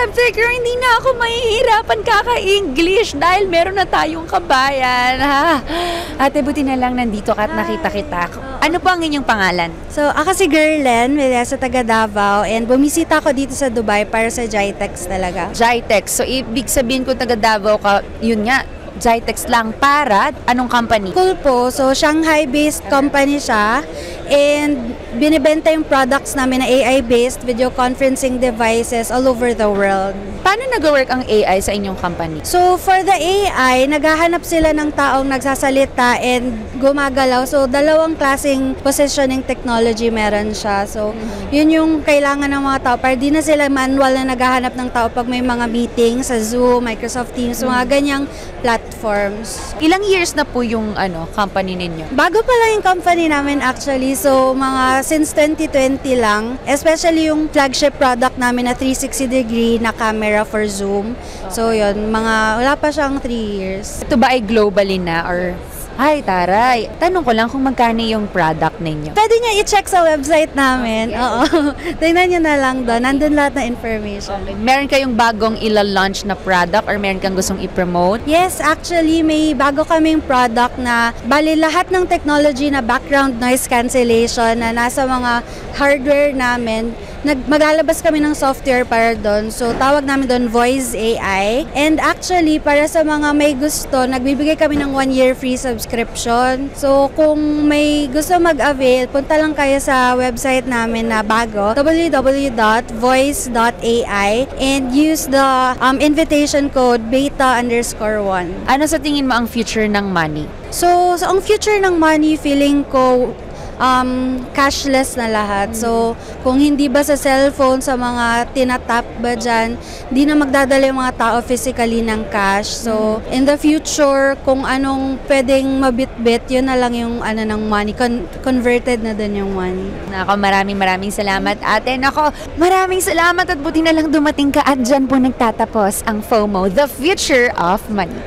website girl, hindi na ako mahihirapan kaka-English dahil meron na tayong kabayan, ha? Ate, buti na lang nandito ka at nakita kita. Ano po ang inyong pangalan? So, ako si Gerlen, sa taga Davao, and bumisita ako dito sa Dubai para sa Jitex talaga. Jitex. So, ibig sabihin ko taga Davao ka, yun nga, Jitex lang para anong company? Cool po. So, Shanghai-based company siya. And binibenta yung products namin na AI-based video conferencing devices all over the world. Paano nag-work ang AI sa inyong company? So, for the AI, naghahanap sila ng taong nagsasalita and gumagalaw. So, dalawang klaseng positioning technology meron siya. So, yun yung kailangan ng mga tao. Para di na sila manual na naghahanap ng tao pag may mga meeting sa Zoom, Microsoft Teams, mga ganyang platforms. Ilang years na po yung company ninyo? Bago pa lang yung company namin actually. So, mga since 2020 lang. Especially yung flagship product namin na 360-degree na camera for Zoom. So, yun. Wala pa siyang 3 years. Ito ba ay globally na or... Ay, taray. Tanong ko lang kung magkano yung product ninyo. Pwede nyo i-check sa website namin. Oo. Tingnan nyo na lang doon. Nandun lahat na information. Okay. Meron kayong bagong ila-launch na product or meron kang gustong i-promote? Yes, actually, may bago kaming product na bali lahat ng technology na background noise cancellation na nasa mga hardware namin. Maglalabas kami ng software para doon. So, tawag namin doon Voice AI. And actually, para sa mga may gusto, nagbibigay kami ng 1-year free subscription. So, kung may gusto mag-avail, punta lang kayo sa website namin na bago, www.voice.ai, and use the invitation code beta_1. Ano sa tingin mo ang future ng money? So ang future ng money, feeling ko, cashless na lahat. So, kung hindi ba sa cellphone, sa mga tinatap ba dyan, di na magdadala yung mga tao physically ng cash. So, in the future, kung anong pwedeng mabitbit, yun na lang yung ng money. Converted na din yung money. Nako, maraming salamat, ate. Nako, maraming salamat at buti na lang dumating ka at dyan po nagtatapos ang FOMO, The Future of Money.